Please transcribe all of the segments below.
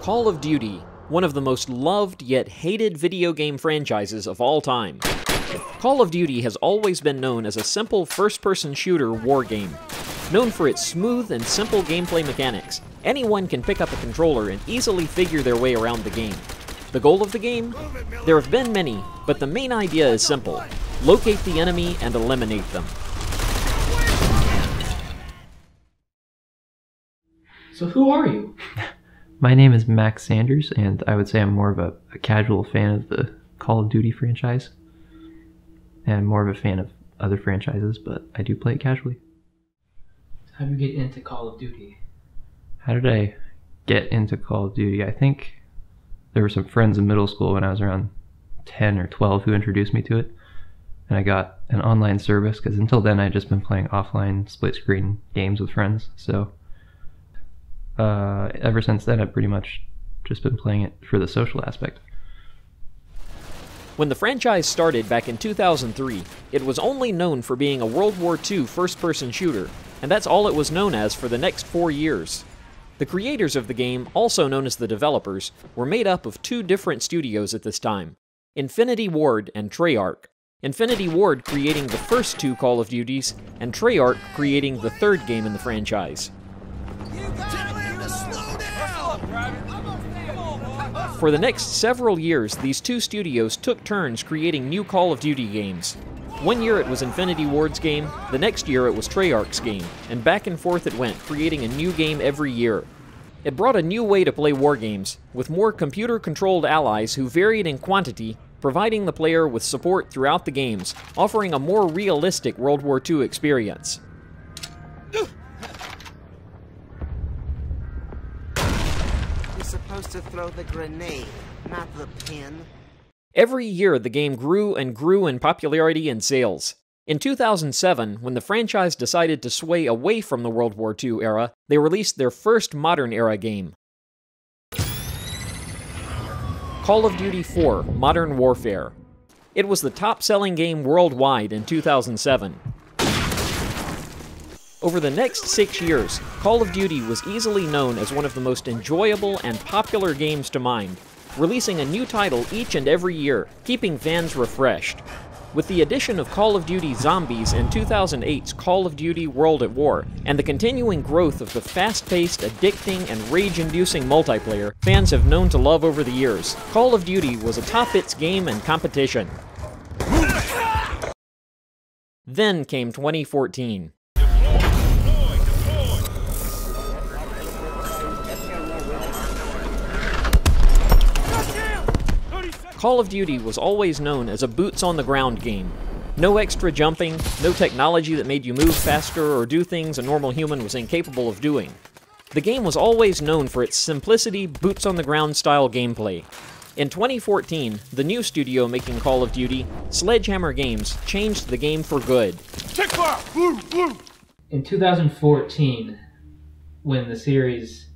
Call of Duty, one of the most loved yet hated video game franchises of all time. Call of Duty has always been known as a simple first-person shooter war game. Known for its smooth and simple gameplay mechanics, anyone can pick up a controller and easily figure their way around the game. The goal of the game? There have been many, but the main idea is simple. Locate the enemy and eliminate them. So who are you? My name is Max Sanders, and I would say I'm more of a casual fan of the Call of Duty franchise. And more of a fan of other franchises, but I do play it casually. How did you get into Call of Duty? How did I get into Call of Duty? I think there were some friends in middle school when I was around 10 or 12 who introduced me to it. And I got an online service, because until then I'd just been playing offline split-screen games with friends. So ever since then I've pretty much just been playing it for the social aspect. When the franchise started back in 2003, it was only known for being a World War II first-person shooter, and that's all it was known as for the next 4 years. The creators of the game, also known as the developers, were made up of two different studios at this time, Infinity Ward and Treyarch. Infinity Ward creating the first two Call of Duties, and Treyarch creating the third game in the franchise. For the next several years, these two studios took turns creating new Call of Duty games. One year it was Infinity Ward's game, the next year it was Treyarch's game, and back and forth it went, creating a new game every year. It brought a new way to play war games, with more computer-controlled allies who varied in quantity, providing the player with support throughout the games, offering a more realistic World War II experience. Supposed to throw the grenade, not the pin. Every year the game grew and grew in popularity and sales. In 2007, when the franchise decided to sway away from the World War II era, they released their first modern era game. Call of Duty 4: Modern Warfare. It was the top-selling game worldwide in 2007. Over the next 6 years, Call of Duty was easily known as one of the most enjoyable and popular games to mine, releasing a new title each and every year, keeping fans refreshed. With the addition of Call of Duty Zombies in 2008's Call of Duty World at War, and the continuing growth of the fast-paced, addicting, and rage-inducing multiplayer fans have known to love over the years, Call of Duty was atop its game and competition. Then came 2014. Call of Duty was always known as a boots-on-the-ground game. No extra jumping, no technology that made you move faster or do things a normal human was incapable of doing. The game was always known for its simplicity, boots-on-the-ground style gameplay. In 2014, the new studio making Call of Duty, Sledgehammer Games, changed the game for good. In 2014, when the series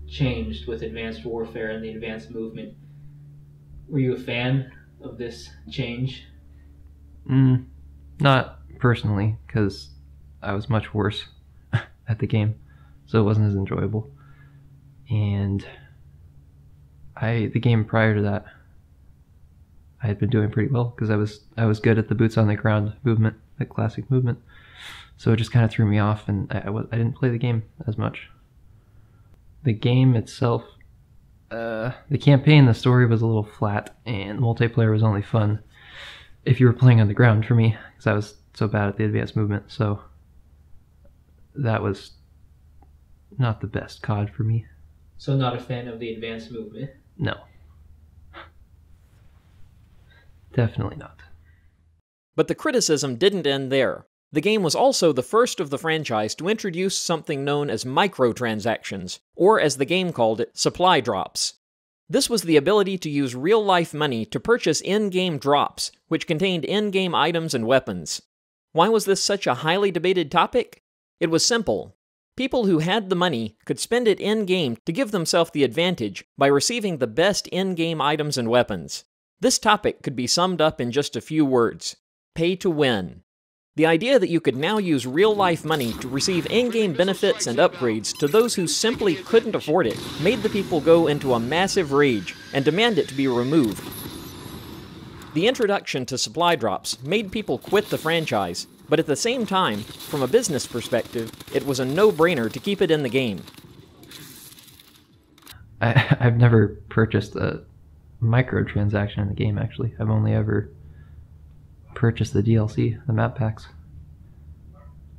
changed with Advanced Warfare and the Advanced Movement, were you a fan of this change? Not personally, because I was much worse at the game, so it wasn't as enjoyable. And the game prior to that, I had been doing pretty well, because I was good at the boots on the ground movement, the classic movement. So it just kind of threw me off, and I didn't play the game as much. The game itself, the campaign, the story was a little flat, and multiplayer was only fun if you were playing on the ground for me, because I was so bad at the advanced movement, so that was not the best COD for me. So not a fan of the advanced movement? No. Definitely not. But the criticism didn't end there. The game was also the first of the franchise to introduce something known as microtransactions, or as the game called it, supply drops. This was the ability to use real-life money to purchase in-game drops, which contained in-game items and weapons. Why was this such a highly debated topic? It was simple. People who had the money could spend it in-game to give themselves the advantage by receiving the best in-game items and weapons. This topic could be summed up in just a few words: pay to win. The idea that you could now use real-life money to receive in-game benefits and upgrades to those who simply couldn't afford it made the people go into a massive rage and demand it to be removed. The introduction to supply drops made people quit the franchise, but at the same time, from a business perspective, it was a no-brainer to keep it in the game. I've never purchased a microtransaction in the game, actually. I've only ever purchased the DLC, the map packs.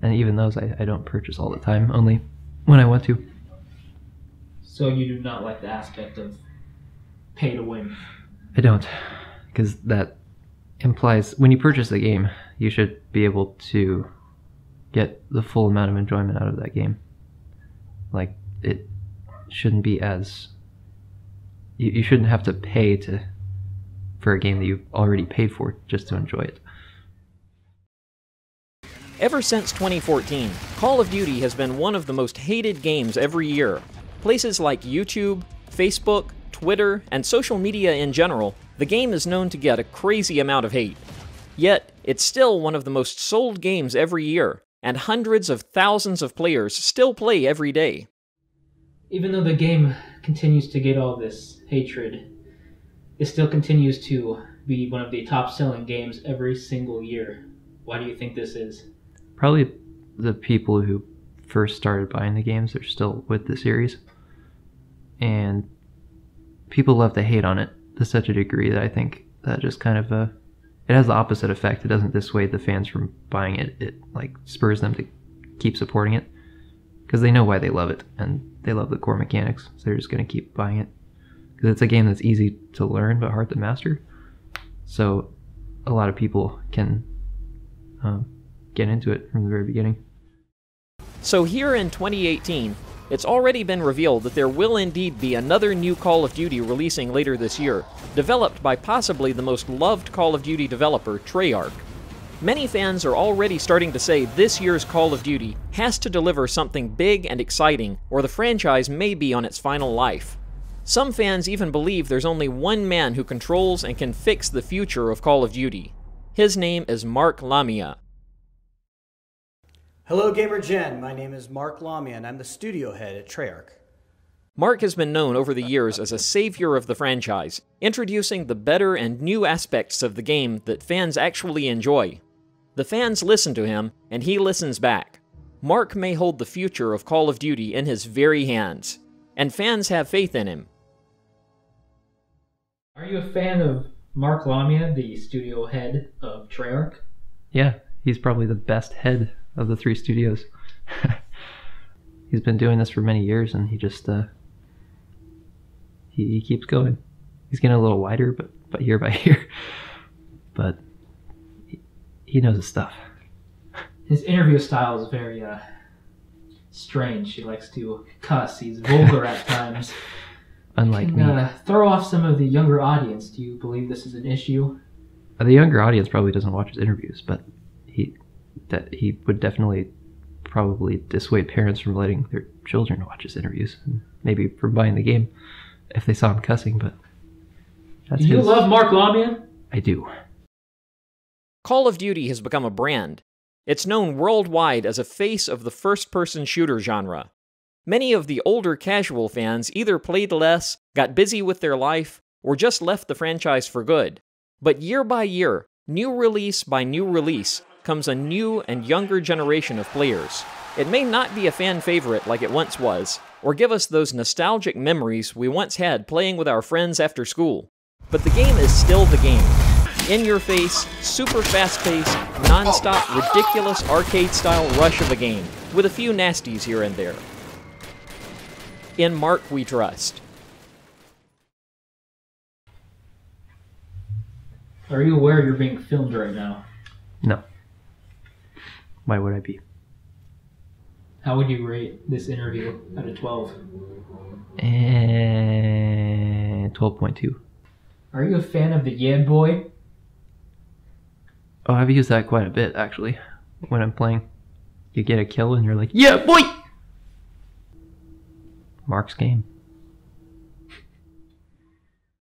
And even those I don't purchase all the time, only when I want to. So you do not like the aspect of pay to win? I don't, because that implies when you purchase a game, you should be able to get the full amount of enjoyment out of that game. Like, it shouldn't be as... You shouldn't have to pay for a game that you've already paid for just to enjoy it. Ever since 2014, Call of Duty has been one of the most hated games every year. Places like YouTube, Facebook, Twitter, and social media in general, the game is known to get a crazy amount of hate. Yet, it's still one of the most sold games every year, and hundreds of thousands of players still play every day. Even though the game continues to get all this hatred, it still continues to be one of the top-selling games every single year. Why do you think this is? Probably the people who first started buying the games are still with the series. And people love to hate on it to such a degree that I think that just kind of it has the opposite effect. It doesn't dissuade the fans from buying it. It like spurs them to keep supporting it because they know why they love it and they love the core mechanics. So they're just going to keep buying it because it's a game that's easy to learn but hard to master. So a lot of people can get into it from the very beginning. So here in 2018, it's already been revealed that there will indeed be another new Call of Duty releasing later this year, developed by possibly the most loved Call of Duty developer, Treyarch. Many fans are already starting to say this year's Call of Duty has to deliver something big and exciting, or the franchise may be on its final life. Some fans even believe there's only one man who controls and can fix the future of Call of Duty. His name is Mark Lamia. Hello Gamer Gen, my name is Mark Lamia and I'm the studio head at Treyarch. Mark has been known over the years as a savior of the franchise, introducing the better and new aspects of the game that fans actually enjoy. The fans listen to him, and he listens back. Mark may hold the future of Call of Duty in his very hands, and fans have faith in him. Are you a fan of Mark Lamia, the studio head of Treyarch? Yeah, he's probably the best head of the three studios. He's been doing this for many years, and he just he keeps going. He's getting a little wider, but year by year. But he knows his stuff. His interview style is very strange. He likes to cuss. He's vulgar at times. Unlike me. Throw off some of the younger audience. Do you believe this is an issue? The younger audience probably doesn't watch his interviews, but he would definitely probably dissuade parents from letting their children watch his interviews, and maybe from buying the game if they saw him cussing, but that's Do you love Mark Lamia? I do. Call of Duty has become a brand. It's known worldwide as a face of the first-person shooter genre. Many of the older casual fans either played less, got busy with their life, or just left the franchise for good. But year by year, new release by new release, comes a new and younger generation of players. It may not be a fan favorite like it once was, or give us those nostalgic memories we once had playing with our friends after school. But the game is still the game. In-your-face, super fast-paced, non-stop, ridiculous arcade-style rush of a game, with a few nasties here and there. In Mark we trust. Are you aware you're being filmed right now? No. Why would I be? How would you rate this interview out of 12? 12.2. Are you a fan of the Yeah Boy? Oh, I've used that quite a bit, actually. When I'm playing, you get a kill and you're like, yeah, boy! Mark's game.